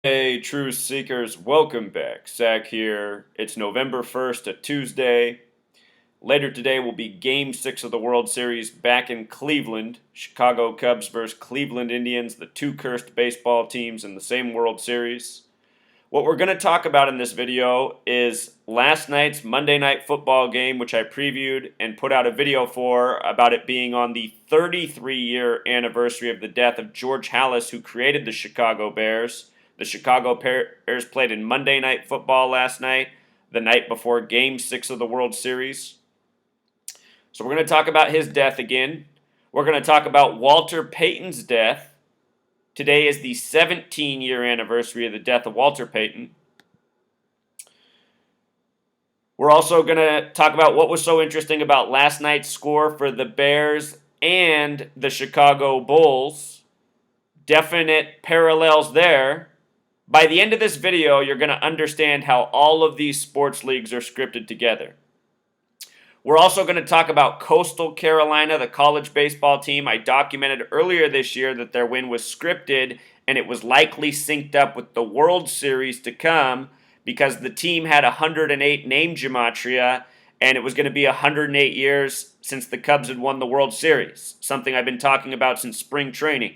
Hey, truth seekers, welcome back. Zach here. It's November 1st, a Tuesday. Later today will be Game 6 of the World Series back in Cleveland. Chicago Cubs versus Cleveland Indians, the two cursed baseball teams in the same World Series. What we're going to talk about in this video is last night's Monday Night Football game, which I previewed and put out a video for about it being on the 33-year anniversary of the death of George Halas, who created the Chicago Bears. The Chicago Bears played in Monday Night Football last night, the night before Game 6 of the World Series. So we're going to talk about his death again. We're going to talk about Walter Payton's death. Today is the 17-year anniversary of the death of Walter Payton. We're also going to talk about what was so interesting about last night's score for the Bears and the Chicago Bulls. Definite parallels there. By the end of this video, you're going to understand how all of these sports leagues are scripted together. We're also going to talk about Coastal Carolina, the college baseball team. I documented earlier this year that their win was scripted and it was likely synced up with the World Series to come because the team had 108 name Gematria and it was going to be 108 years since the Cubs had won the World Series, something I've been talking about since spring training.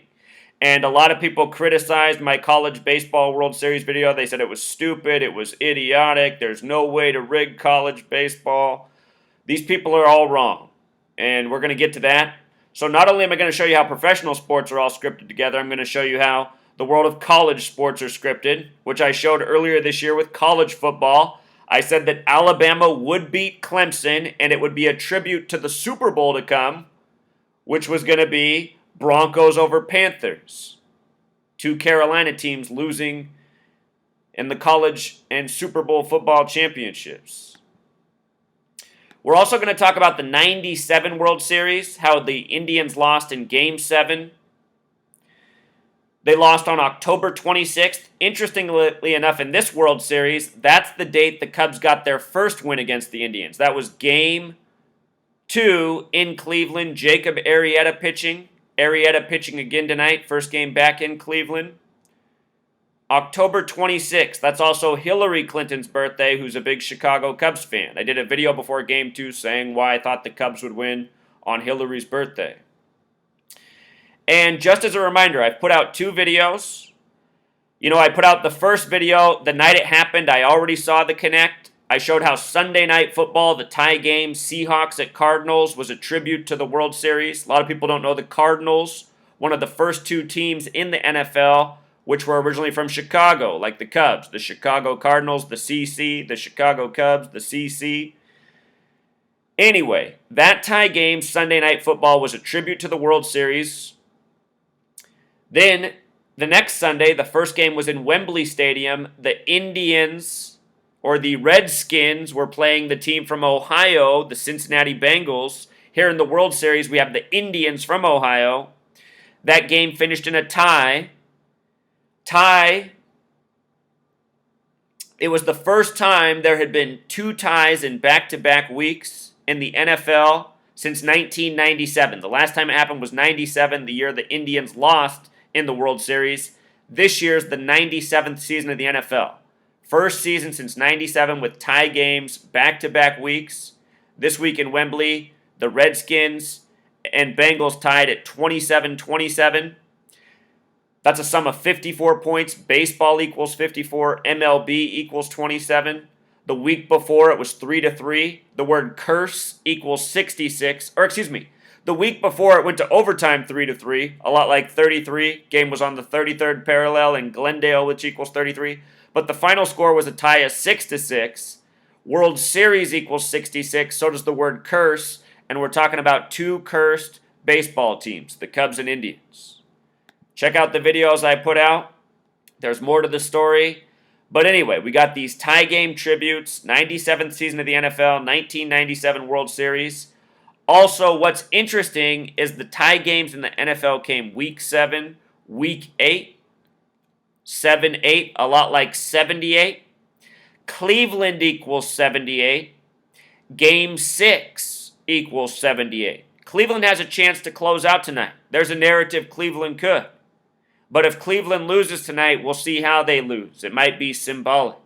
And a lot of people criticized my college baseball World Series video. They said it was stupid, it was idiotic, there's no way to rig college baseball. These people are all wrong, and we're going to get to that. So not only am I going to show you how professional sports are all scripted together, I'm going to show you how the world of college sports are scripted, which I showed earlier this year with college football. I said that Alabama would beat Clemson, and it would be a tribute to the Super Bowl to come, which was going to be Broncos over Panthers. Two Carolina teams losing in the college and Super Bowl football championships. We're also going to talk about the 97 World Series, how the Indians lost in Game 7. They lost on October 26th. Interestingly enough, in this World Series, that's the date the Cubs got their first win against the Indians. That was Game 2 in Cleveland. Jacob Arrieta pitching. Arrieta pitching again tonight. First game back in Cleveland. October 26th, that's also Hillary Clinton's birthday, who's a big Chicago Cubs fan. I did a video before Game 2 saying why I thought the Cubs would win on Hillary's birthday. And just as a reminder, I've put out two videos. I put out the first video the night it happened. I already saw the connect. I showed how Sunday Night Football, the tie game, Seahawks at Cardinals, was a tribute to the World Series. A lot of people don't know the Cardinals, one of the first two teams in the NFL, which were originally from Chicago, like the Cubs, the Chicago Cardinals, the CC, the Chicago Cubs, the CC. Anyway, that tie game, Sunday Night Football, was a tribute to the World Series. Then, the next Sunday, the first game was in Wembley Stadium. The Indians, or the Redskins, were playing the team from Ohio, the Cincinnati Bengals. Here in the World Series, we have the Indians from Ohio. That game finished in a tie. It was the first time there had been two ties in back-to-back weeks in the NFL since 1997. The last time it happened was 97, the year the Indians lost in the World Series. This year's the 97th season of the NFL. First season since 97 with tie games, back-to-back weeks. This week in Wembley, the Redskins and Bengals tied at 27-27. That's a sum of 54 points. Baseball equals 54. MLB equals 27. The week before, it was 3-3. The word curse equals 66. The week before, it went to overtime 3-3, a lot like 33. Game was on the 33rd parallel in Glendale, which equals 33. But the final score was a tie of 6-6. World Series equals 66. So does the word curse. And we're talking about two cursed baseball teams, the Cubs and Indians. Check out the videos I put out. There's more to the story. But anyway, we got these tie game tributes, 97th season of the NFL, 1997 World Series. Also, what's interesting is the tie games in the NFL came Week 7, Week 8, 7-8, a lot like 78. Cleveland equals 78. Game 6 equals 78. Cleveland has a chance to close out tonight. There's a narrative Cleveland could. But if Cleveland loses tonight, we'll see how they lose. It might be symbolic.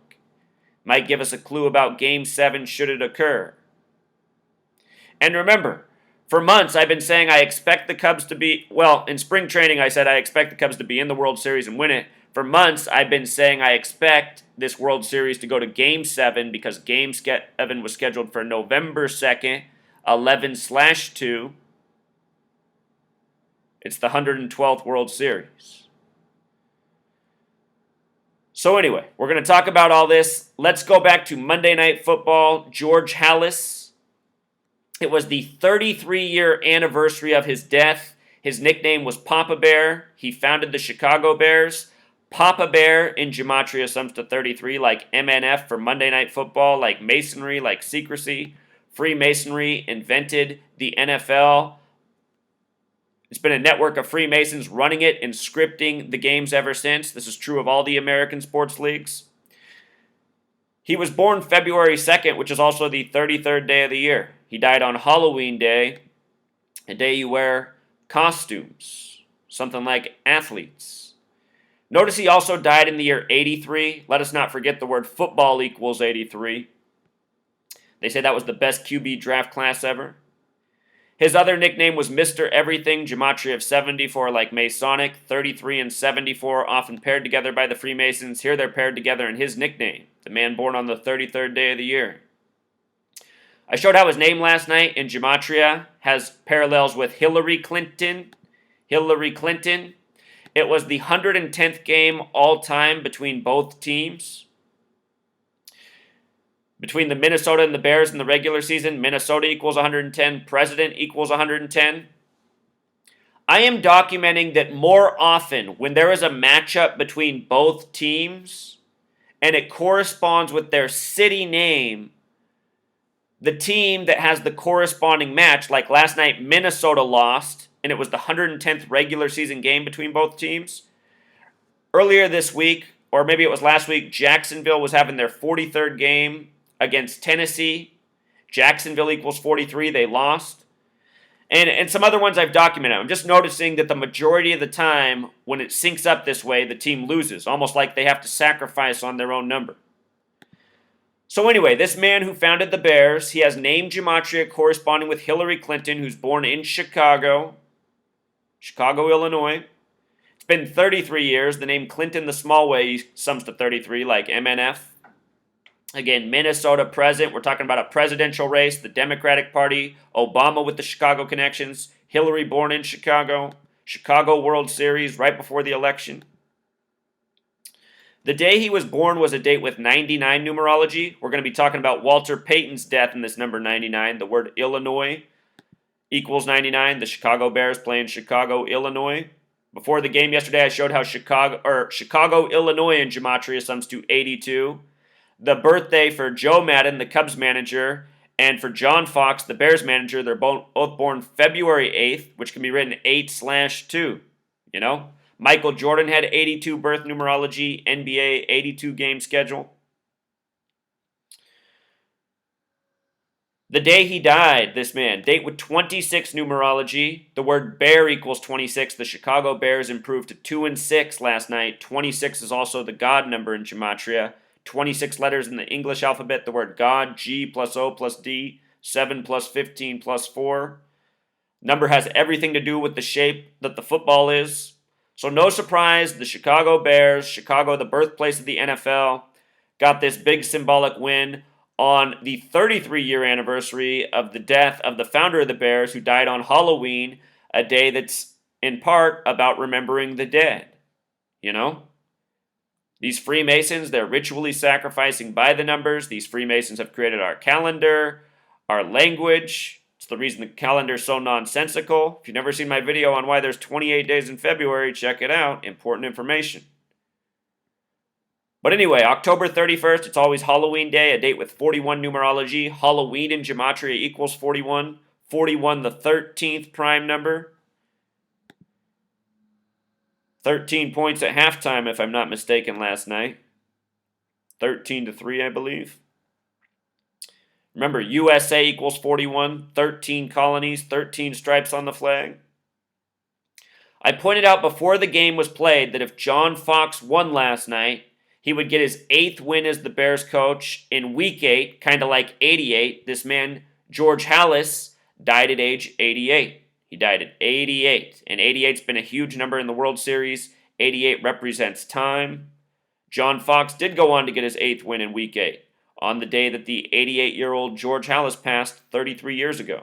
Might give us a clue about Game 7 should it occur. And remember, for months I've been saying I expect the Cubs to be, well, in spring training I said I expect the Cubs to be in the World Series and win it. For months I've been saying I expect this World Series to go to Game 7 because Game 7 was scheduled for November 2nd, 11/2. It's the 112th World Series. So anyway, we're going to talk about all this. Let's go back to Monday Night Football. George Halas. It was the 33-year anniversary of his death. His nickname was Papa Bear. He founded the Chicago Bears. Papa Bear in Gematria sums to 33, like MNF for Monday Night Football, like Masonry, like secrecy. Freemasonry invented the NFL. It's been a network of Freemasons running it and scripting the games ever since. This is true of all the American sports leagues. He was born February 2nd, which is also the 33rd day of the year. He died on Halloween Day, a day you wear costumes, something like athletes. Notice he also died in the year 83. Let us not forget the word football equals 83. They say that was the best QB draft class ever. His other nickname was Mr. Everything, Gematria of 74, like Masonic. 33 and 74, often paired together by the Freemasons. Here they're paired together in his nickname, the man born on the 33rd day of the year. I showed how his name last night in Gematria has parallels with Hillary Clinton. Hillary Clinton. It was the 110th game all-time between both teams. Between the Minnesota and the Bears in the regular season, Minnesota equals 110, President equals 110. I am documenting that more often when there is a matchup between both teams and it corresponds with their city name, the team that has the corresponding match, like last night Minnesota lost, and it was the 110th regular season game between both teams. Earlier this week, or maybe it was last week, Jacksonville was having their 43rd game against Tennessee. Jacksonville equals 43. They lost. And some other ones I've documented. I'm just noticing that the majority of the time, when it syncs up this way, the team loses. Almost like they have to sacrifice on their own number. So anyway, this man who founded the Bears, he has name gematria corresponding with Hillary Clinton, who's born in Chicago, Illinois. It's been 33 years. The name Clinton the small way sums to 33, like MNF. Again, Minnesota present. We're talking about a presidential race, the Democratic Party, Obama with the Chicago connections, Hillary born in Chicago, Chicago World Series right before the election. The day he was born was a date with 99 numerology. We're going to be talking about Walter Payton's death in this number 99. The word Illinois equals 99. The Chicago Bears play in Chicago, Illinois. Before the game yesterday, I showed how Chicago, Illinois in Gematria sums to 82. The birthday for Joe Madden, the Cubs manager, and for John Fox, the Bears manager, they're both born February 8th, which can be written 8/2. You know? Michael Jordan had 82 birth numerology, NBA 82 game schedule. The day he died, this man, date with 26 numerology. The word bear equals 26. The Chicago Bears improved to 2-6 last night. 26 is also the God number in Gematria. 26 letters in the English alphabet, the word God, G plus O plus D, 7 plus 15 plus 4. Number has everything to do with the shape that the football is. So no surprise, the Chicago Bears, Chicago, the birthplace of the NFL, got this big symbolic win on the 33-year anniversary of the death of the founder of the Bears, who died on Halloween, a day that's in part about remembering the dead. You know? These Freemasons, they're ritually sacrificing by the numbers. These Freemasons have created our calendar, our language. It's the reason the calendar is so nonsensical. If you've never seen my video on why there's 28 days in February, check it out. Important information. But anyway, October 31st, it's always Halloween Day, a date with 41 numerology. Halloween in Gematria equals 41. 41, the 13th prime number. 13 points at halftime, if I'm not mistaken, last night. 13-3, I believe. Remember, USA equals 41, 13 colonies, 13 stripes on the flag. I pointed out before the game was played that if John Fox won last night, he would get his 8th win as the Bears coach in Week 8, kind of like 88. This man, George Halas, died at age 88. He died at 88, and 88's been a huge number in the World Series. 88 represents time. John Fox did go on to get his 8th win in Week 8, on the day that the 88-year-old George Halas passed 33 years ago.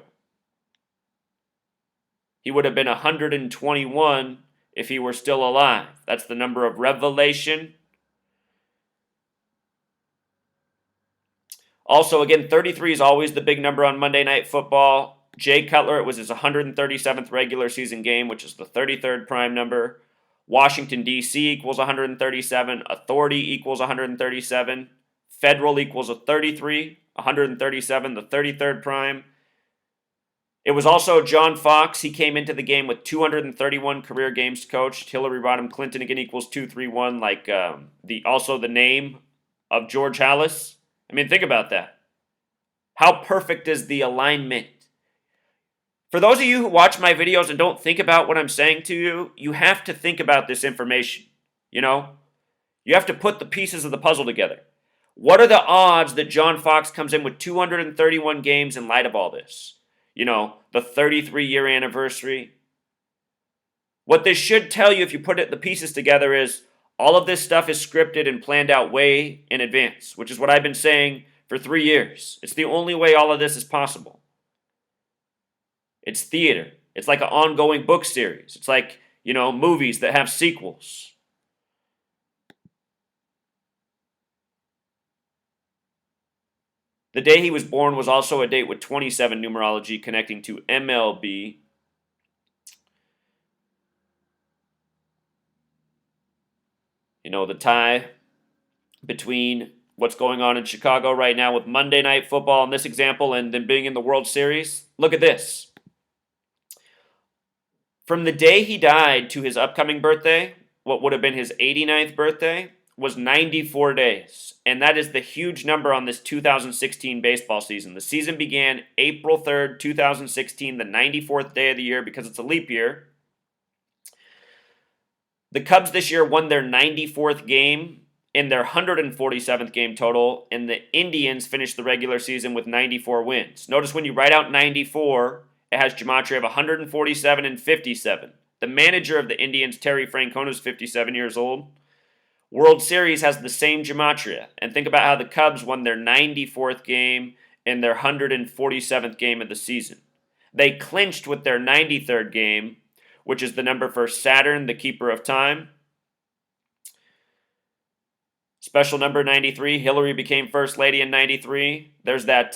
He would have been 121 if he were still alive. That's the number of revelation. Also, again, 33 is always the big number on Monday Night Football. Jay Cutler, it was his 137th regular season game, which is the 33rd prime number. Washington, D.C. equals 137. Authority equals 137. Federal equals a 33. 137, the 33rd prime. It was also John Fox. He came into the game with 231 career games coached. Hillary Rodham Clinton again equals 231, like the name of George Halas. I mean, think about that. How perfect is the alignment? For those of you who watch my videos and don't think about what I'm saying to you, you have to think about this information. You know? You have to put the pieces of the puzzle together. What are the odds that John Fox comes in with 231 games in light of all this? You know, the 33-year anniversary. What this should tell you if you put the pieces together is all of this stuff is scripted and planned out way in advance, which is what I've been saying for 3 years. It's the only way all of this is possible. It's theater. It's like an ongoing book series. It's like, movies that have sequels. The day he was born was also a date with 27 numerology connecting to MLB. The tie between what's going on in Chicago right now with Monday Night Football in this example and then being in the World Series. Look at this. From the day he died to his upcoming birthday, what would have been his 89th birthday, was 94 days. And that is the huge number on this 2016 baseball season. The season began April 3rd, 2016, the 94th day of the year because it's a leap year. The Cubs this year won their 94th game in their 147th game total, and the Indians finished the regular season with 94 wins. Notice when you write out 94, it has Gematria of 147 and 57. The manager of the Indians, Terry Francona, is 57 years old. World Series has the same Gematria. And think about how the Cubs won their 94th game in their 147th game of the season. They clinched with their 93rd game, which is the number for Saturn, the keeper of time. Special number 93, Hillary became first lady in 93. There's that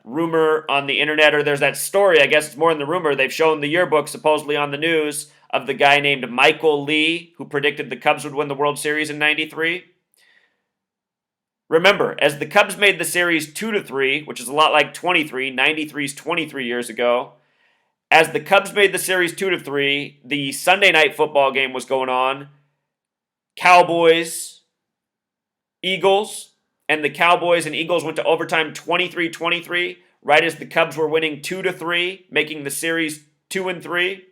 rumor on the internet, or there's that story, I guess it's more than the rumor. They've shown the yearbook supposedly on the news of the guy named Michael Lee who predicted the Cubs would win the World Series in 93. Remember, as the Cubs made the series 2-3, which is a lot like 23, 93's 23 years ago, as the Cubs made the series 2-3, the Sunday night football game was going on. Cowboys, Eagles, and the Cowboys and Eagles went to overtime 23-23, right as the Cubs were winning 2-3, making the series 2-3.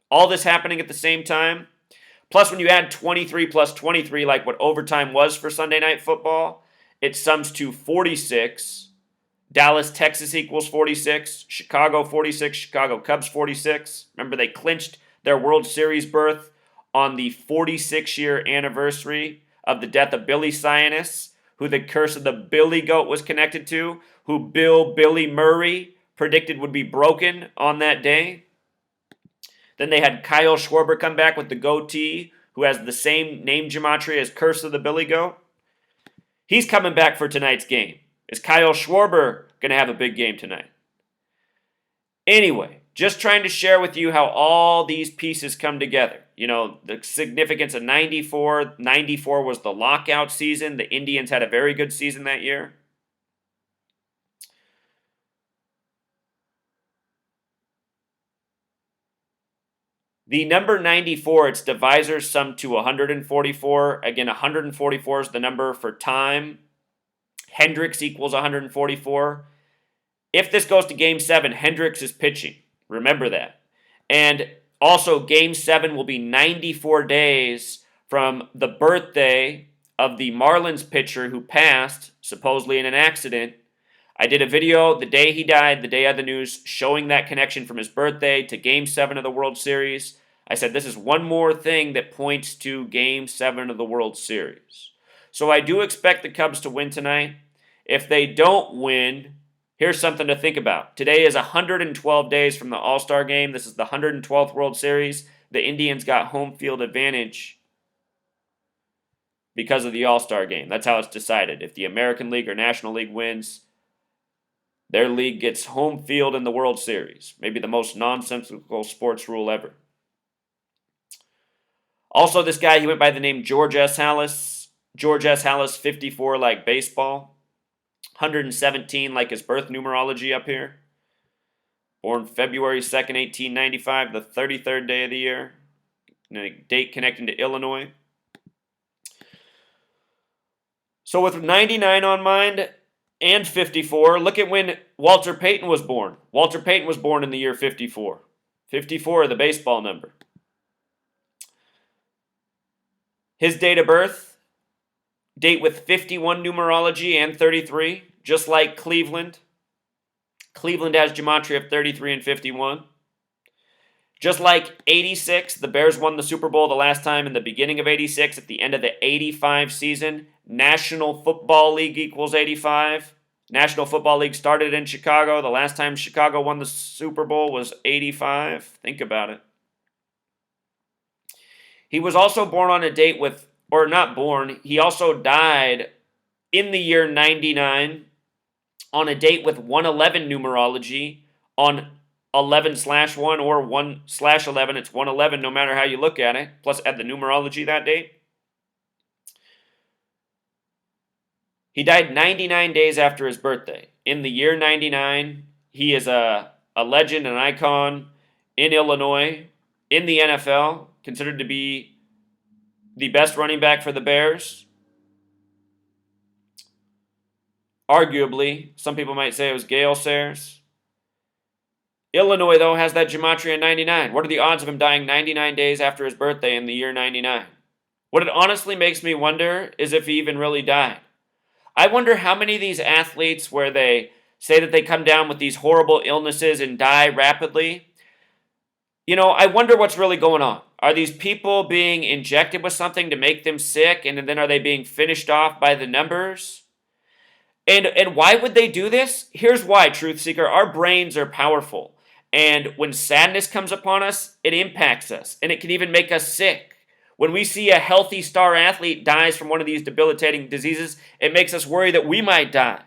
All this happening at the same time. Plus, when you add 23 plus 23, like what overtime was for Sunday Night Football, it sums to 46. Dallas, Texas equals 46. Chicago, 46. Chicago Cubs, 46. Remember, they clinched their World Series berth on the 46-year anniversary of the death of Billy Sionis, who the curse of the Billy Goat was connected to, who Billy Murray predicted would be broken on that day. Then they had Kyle Schwarber come back with the goatee, who has the same name gematria as Curse of the Billy Goat. He's coming back for tonight's game. Is Kyle Schwarber going to have a big game tonight? Anyway, just trying to share with you how all these pieces come together. The significance of 94. 94 was the lockout season. The Indians had a very good season that year. The number 94, its divisors sum to 144. Again, 144 is the number for time. Hendricks equals 144. If this goes to Game 7, Hendricks is pitching. Remember that. And also, Game 7 will be 94 days from the birthday of the Marlins pitcher who passed, supposedly in an accident. I did a video the day he died, the day of the news, showing that connection from his birthday to Game 7 of the World Series. I said this is one more thing that points to Game 7 of the World Series. So I do expect the Cubs to win tonight. If they don't win, here's something to think about. Today is 112 days from the All-Star game. This is the 112th World Series. The Indians got home field advantage because of the All-Star game. That's how it's decided. If the American League or National League wins, their league gets home field in the World Series. Maybe the most nonsensical sports rule ever. Also, this guy, he went by the name George S. Halas. George S. Halas, 54 like baseball. 117 like his birth numerology up here. Born February 2nd, 1895, the 33rd day of the year. And a date connecting to Illinois. So with 99 on mind and 54, look at when Walter Payton was born. Walter Payton was born in the year 54. 54, the baseball number. His date of birth, date with 51 numerology and 33, just like Cleveland. Cleveland has Gematria of 33 and 51. Just like 86, the Bears won the Super Bowl the last time in the beginning of 86, at the end of the 85 season. National Football League equals 85. National Football League started in Chicago. The last time Chicago won the Super Bowl was 85. Think about it. He was also born on a date with, or not born, he also died in the year 99 on a date with 111 numerology on 11/1 or 1/11. It's 111 no matter how you look at it. Plus add the numerology that date. He died 99 days after his birthday. In the year 99, he is a legend, an icon in Illinois, in the NFL, considered to be the best running back for the Bears. Arguably, some people might say it was Gale Sayers. Illinois, though, has that Gematria 99. What are the odds of him dying 99 days after his birthday in the year 99? What it honestly makes me wonder is if he even really died. I wonder how many of these athletes where they say that they come down with these horrible illnesses and die rapidly, I wonder what's really going on. Are these people being injected with something to make them sick, and then are they being finished off by the numbers? And why would they do this? Here's why, Truth Seeker. Our brains are powerful. And when sadness comes upon us, it impacts us. And it can even make us sick. When we see a healthy star athlete dies from one of these debilitating diseases, it makes us worry that we might die.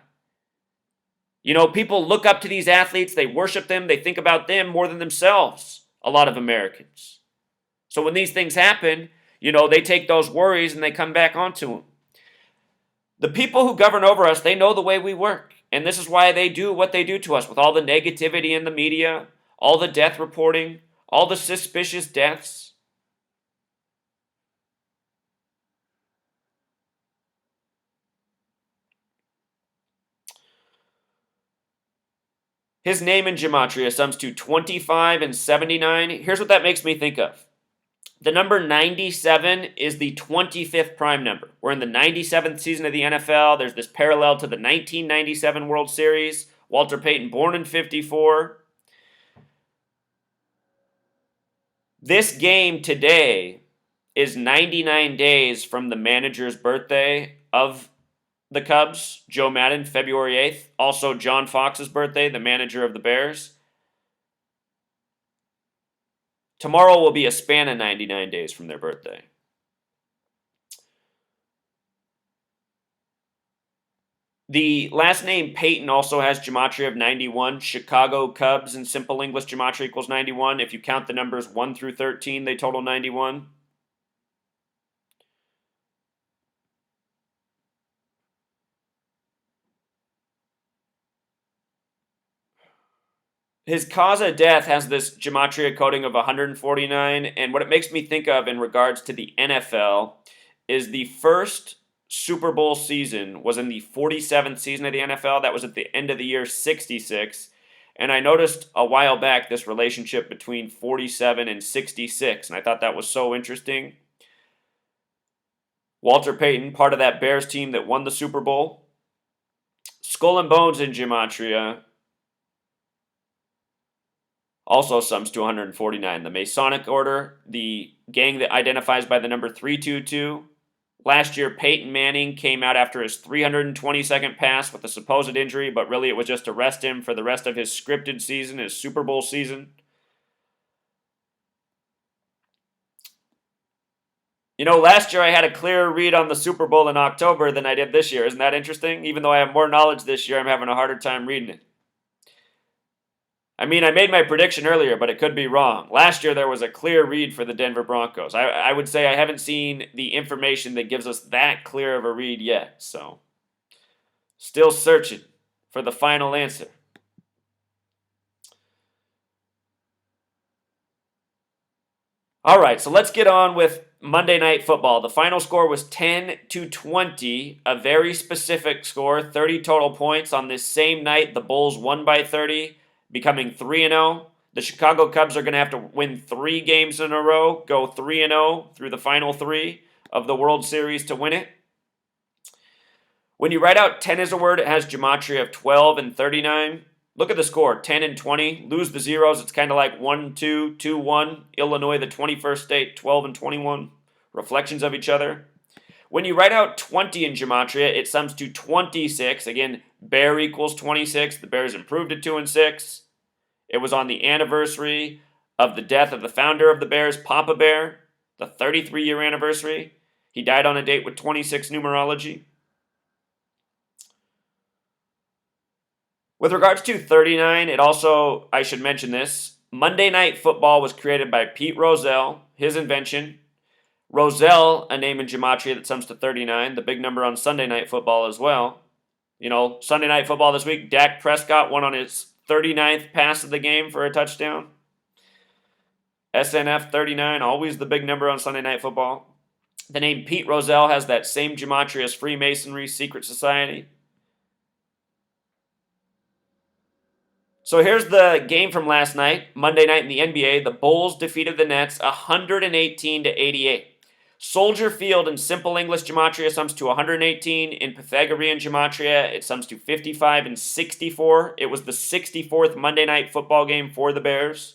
People look up to these athletes. They worship them. They think about them more than themselves. A lot of Americans. So when these things happen, they take those worries and they come back onto them. The people who govern over us, they know the way we work. And this is why they do what they do to us with all the negativity in the media, all the death reporting, all the suspicious deaths. His name in Gematria sums to 25 and 79. Here's what that makes me think of. The number 97 is the 25th prime number. We're in the 97th season of the NFL. There's this parallel to the 1997 World Series. Walter Payton, born in 54. This game today is 99 days from the manager's birthday of the Cubs, Joe Madden, February 8th. Also John Fox's birthday, the manager of the Bears. Tomorrow will be a span of 99 days from their birthday. The last name Payton also has Gematria of 91. Chicago Cubs in simple English Gematria equals 91. If you count the numbers 1 through 13, they total 91. His cause of death has this Gematria coding of 149, and what it makes me think of in regards to the NFL is the first Super Bowl season was in the 47th season of the NFL. That was at the end of the year 66. And I noticed a while back this relationship between 47 and 66, and I thought that was so interesting. Walter Payton, part of that Bears team that won the Super Bowl. Skull and Bones in Gematria also sums to 149. The Masonic Order, the gang that identifies by the number 322. Last year, Peyton Manning came out after his 322nd pass with a supposed injury, but really it was just to rest him for the rest of his scripted season, his Super Bowl season. You know, last year I had a clearer read on the Super Bowl in October than I did this year. Isn't that interesting? Even though I have more knowledge this year, I'm having a harder time reading it. I mean, I made my prediction earlier, but it could be wrong. Last year, there was a clear read for the Denver Broncos. I would say I haven't seen the information that gives us that clear of a read yet. So, still searching for the final answer. All right, so let's get on with Monday Night Football. The final score was 10-20, a very specific score, 30 total points. On this same night, the Bulls won by 30. Becoming 3-0. The Chicago Cubs are going to have to win 3 games in a row, go 3-0 through the final 3 of the World Series to win it. When you write out 10 as a word, it has gematria of 12 and 39. Look at the score, 10 and 20. Lose the zeros, it's kind of like 1-2, 2-1. Illinois, the 21st state, 12 and 21. Reflections of each other. When you write out 20 in gematria, it sums to 26. Again, Bear equals 26. The Bears improved to 2-6. It was on the anniversary of the death of the founder of the Bears, Papa Bear, the 33-year anniversary. He died on a date with 26 numerology. With regards to 39, it also, I should mention this, Monday Night Football was created by Pete Rozelle, his invention. Rozelle, a name in gematria that sums to 39, the big number on Sunday Night Football as well. You know, Sunday Night Football this week, Dak Prescott won on his 39th pass of the game for a touchdown. SNF 39, always the big number on Sunday Night Football. The name Pete Rozelle has that same gematria as Freemasonry, secret society. So here's the game from last night, Monday night in the NBA. The Bulls defeated the Nets 118-88. Soldier Field in simple English gematria sums to 118. In Pythagorean gematria, it sums to 55 and 64. It was the 64th Monday Night Football game for the Bears.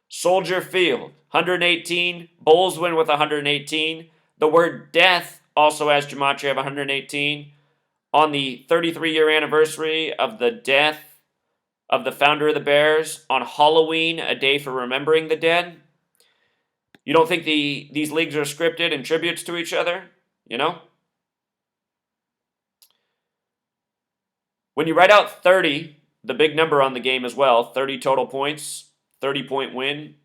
Soldier Field, 118. Bulls win with 118. The word death also has gematria of 118. On the 33-year anniversary of the death of the founder of the Bears, on Halloween, a day for remembering the dead. You don't think these leagues are scripted and tributes to each other? You know? When you write out 30, the big number on the game as well, 30 total points, 30-point win,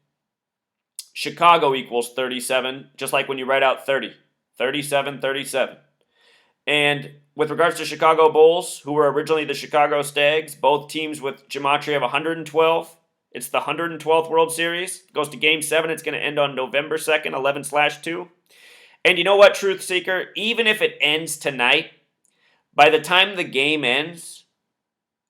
Chicago equals 37, just like when you write out 30. 37, 37. And with regards to Chicago Bulls, who were originally the Chicago Stags, both teams with gematria of 112. It's the 112th World Series. It goes to Game 7. It's going to end on November 2nd, 11/2. And you know what, Truth Seeker? Even if it ends tonight, by the time the game ends,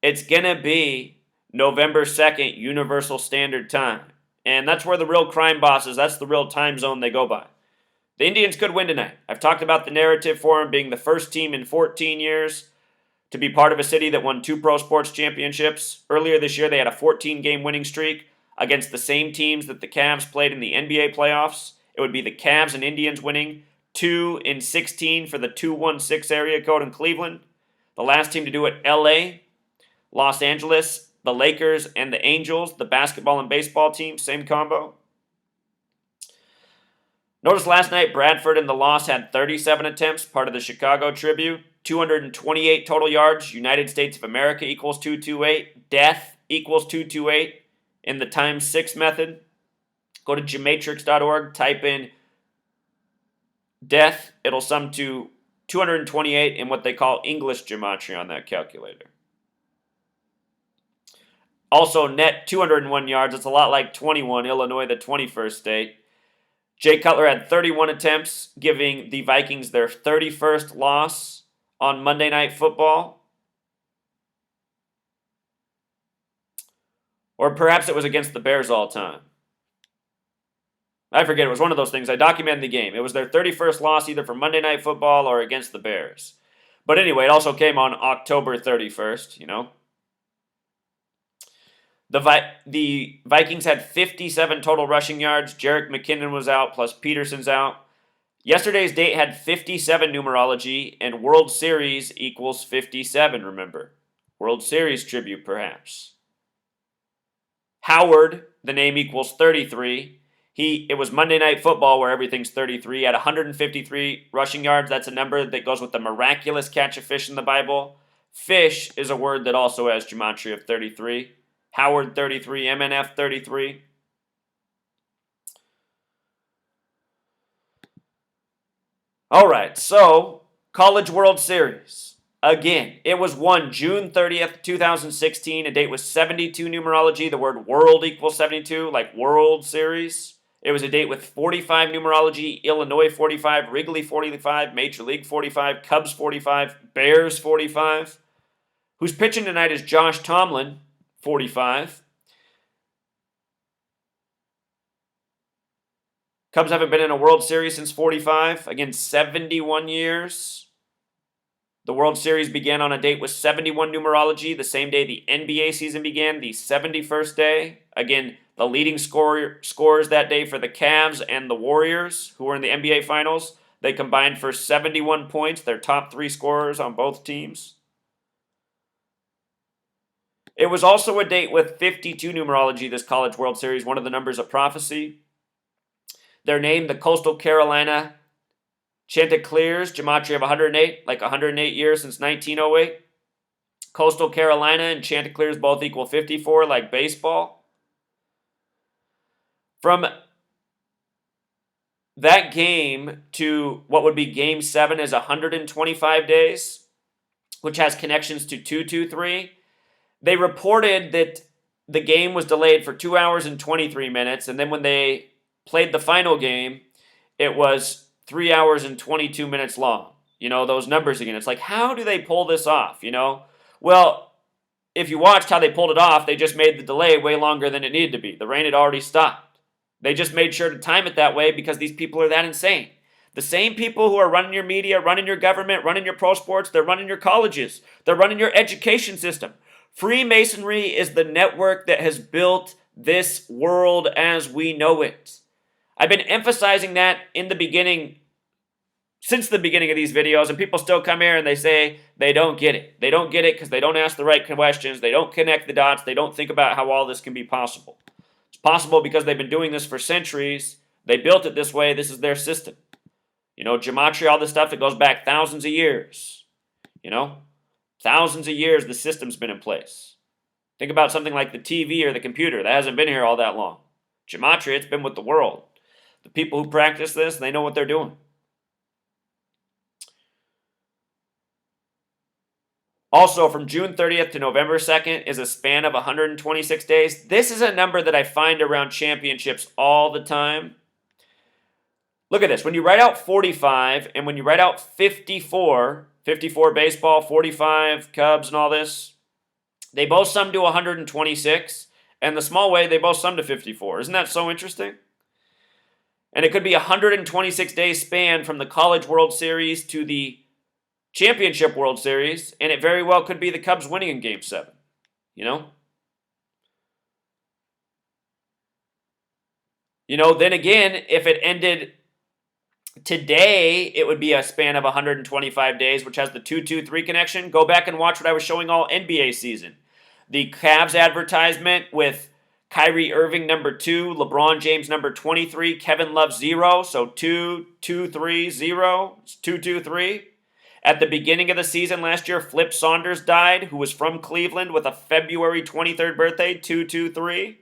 it's going to be November 2nd, Universal Standard Time. And that's where the real crime bosses, that's the real time zone they go by. The Indians could win tonight. I've talked about the narrative for them being the first team in 14 years to be part of a city that won 2 pro sports championships. Earlier this year, they had a 14-game winning streak against the same teams that the Cavs played in the NBA playoffs. It would be the Cavs and Indians winning 2 in 16 for the 216 area code in Cleveland. The last team to do it, LA, Los Angeles, the Lakers, and the Angels, the basketball and baseball teams, same combo. Notice last night, Bradford in the loss had 37 attempts, part of the Chicago tribute. 228 total yards. United States of America equals 228. Death equals 228 in the times 6 method. Go to gematrix.org, type in death. It'll sum to 228 in what they call English gematria on that calculator. Also, net 201 yards. It's a lot like 21, Illinois, the 21st state. Jay Cutler had 31 attempts, giving the Vikings their 31st loss on Monday Night Football. Or perhaps it was against the Bears all time. I forget. It was one of those things. I documented the game. It was their 31st loss either for Monday Night Football or against the Bears. But anyway, it also came on October 31st, The Vikings had 57 total rushing yards. Jerick McKinnon was out, plus Peterson's out. Yesterday's date had 57 numerology, and World Series equals 57, remember. World Series tribute, perhaps. Howard, the name equals 33. It was Monday Night Football where everything's 33. At 153 rushing yards, that's a number that goes with the miraculous catch of fish in the Bible. Fish is a word that also has gematria of 33. Howard 33, MNF 33. All right, so College World Series. Again, it was won June 30th, 2016. A date with 72 numerology. The word world equals 72, like World Series. It was a date with 45 numerology. Illinois 45, Wrigley 45, Major League 45, Cubs 45, Bears 45. Who's pitching tonight is Josh Tomlin, 45. Cubs haven't been in a World Series since 45. Again, 71 years. The World Series began on a date with 71 numerology, the same day the NBA season began, the 71st day. Again, the leading scorers that day for the Cavs and the Warriors, who were in the NBA Finals, they combined for 71 points, their top three scorers on both teams. It was also a date with 52 numerology, this College World Series, one of the numbers of prophecy. Their name, the Coastal Carolina Chanticleers, gematria of 108, like 108 years since 1908. Coastal Carolina and Chanticleers both equal 54, like baseball. From that game to what would be Game 7 is 125 days, which has connections to 223. They reported that the game was delayed for 2 hours and 23 minutes, and then when they played the final game, it was 3 hours and 22 minutes long. Those numbers again. It's like, how do they pull this off, Well, if you watched how they pulled it off, they just made the delay way longer than it needed to be. The rain had already stopped. They just made sure to time it that way because these people are that insane. The same people who are running your media, running your government, running your pro sports, they're running your colleges. They're running your education system. Freemasonry is the network that has built this world as we know it. I've been emphasizing that in the beginning, since the beginning of these videos, and people still come here and they say they don't get it. They don't get it because they don't ask the right questions. They don't connect the dots. They don't think about how all this can be possible. It's possible because they've been doing this for centuries. They built it this way. This is their system. Gematria, all this stuff, it goes back thousands of years. Thousands of years the system's been in place. Think about something like the TV or the computer. That hasn't been here all that long. Gematria, it's been with the world. The people who practice this, they know what they're doing. Also, from June 30th to November 2nd is a span of 126 days. This is a number that I find around championships all the time. Look at this. When you write out 45 and when you write out 54 baseball, 45 Cubs and all this, they both sum to 126. And the small way, they both sum to 54. Isn't that so interesting? And it could be a 126 day span from the College World Series to the Championship World Series, and it very well could be the Cubs winning in Game 7. Then again, if it ended today, it would be a span of 125 days, which has the 2-2-3 connection. Go back and watch what I was showing all NBA season. The Cavs advertisement with Kyrie Irving, number 2, LeBron James, number 23, Kevin Love, 0, so 2, 2, 3, 0, it's 2, 2, 3. At the beginning of the season last year, Flip Saunders died, who was from Cleveland with a February 23rd birthday, 2, 2, 3.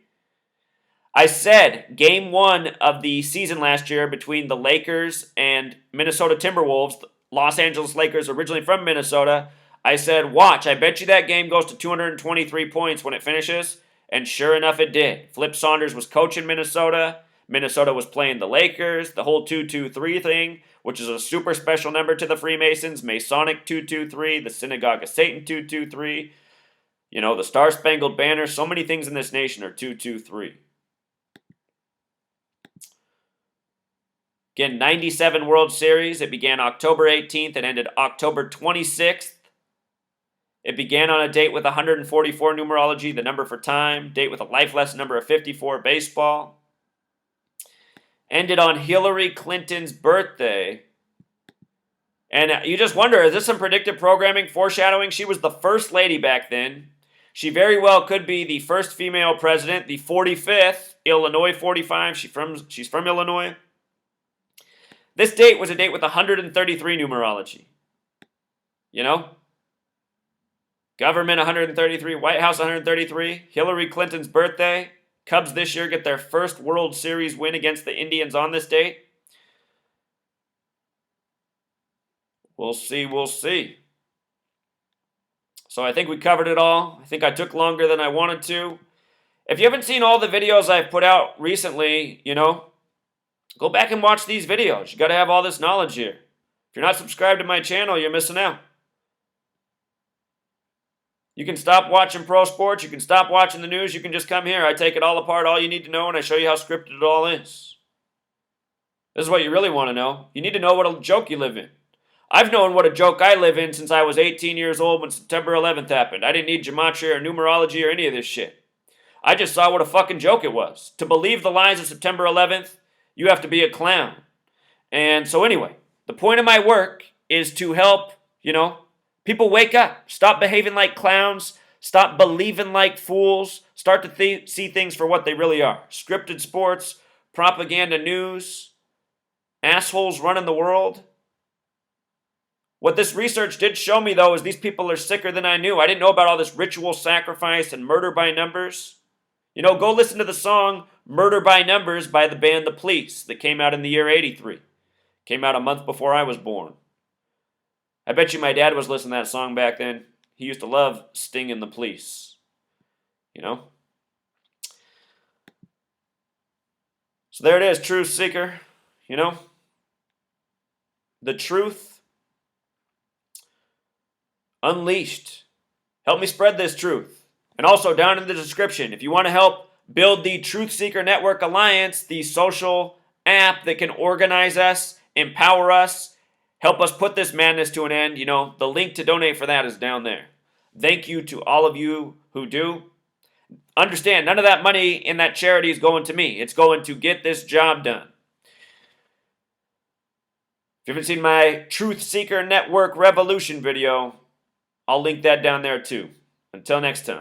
I said Game 1 of the season last year between the Lakers and Minnesota Timberwolves, Los Angeles Lakers originally from Minnesota, I said, watch, I bet you that game goes to 223 points when it finishes. And sure enough, it did. Flip Saunders was coaching Minnesota. Minnesota was playing the Lakers. The whole 2-2-3 thing, which is a super special number to the Freemasons. Masonic 2-2-3. The Synagogue of Satan 2-2-3. You know, the Star Spangled Banner. So many things in this nation are 223. Again, 97 World Series. It began October 18th and ended October 26th. It began on a date with 144 numerology, the number for time. Date with a life lesson number of 54, baseball. Ended on Hillary Clinton's birthday. And you just wonder, is this some predictive programming, foreshadowing? She was the first lady back then. She very well could be the first female president, the 45th, Illinois 45. She's from Illinois. This date was a date with 133 numerology. You know? Government 133, White House 133, Hillary Clinton's birthday. Cubs this year get their first World Series win against the Indians on this date. We'll see, we'll see. So I think we covered it all. I think I took longer than I wanted to. If you haven't seen all the videos I've put out recently, you know, go back and watch these videos. You got to have all this knowledge here. If you're not subscribed to my channel, you're missing out. You can stop watching pro sports. You can stop watching the news. You can just come here. I take it all apart, all you need to know, and I show you how scripted it all is. This is what you really want to know. You need to know what a joke you live in. I've known what a joke I live in since I was 18 years old when September 11th happened. I didn't need Gematria or numerology or any of this shit. I just saw what a fucking joke it was. To believe the lies of September 11th, you have to be a clown. And so anyway, the point of my work is to help, you know, people wake up. Stop behaving like clowns. Stop believing like fools. Start to see things for what they really are. Scripted sports, propaganda news, assholes running the world. What this research did show me, though, is these people are sicker than I knew. I didn't know about all this ritual sacrifice and murder by numbers. You know, go listen to the song Murder by Numbers by the band The Police that came out in the year 83. Came out a month before I was born. I bet you my dad was listening to that song back then. He used to love Sting and the Police. You know? So there it is, Truth Seeker. You know? The truth unleashed. Help me spread this truth. And also down in the description, if you want to help build the Truth Seeker Network Alliance, the social app that can organize us, empower us, help us put this madness to an end, you know, the link to donate for that is down there. Thank you to all of you who do. Understand, none of that money in that charity is going to me. It's going to get this job done. If you haven't seen my Truth Seeker Network Revolution video, I'll link that down there too. Until next time.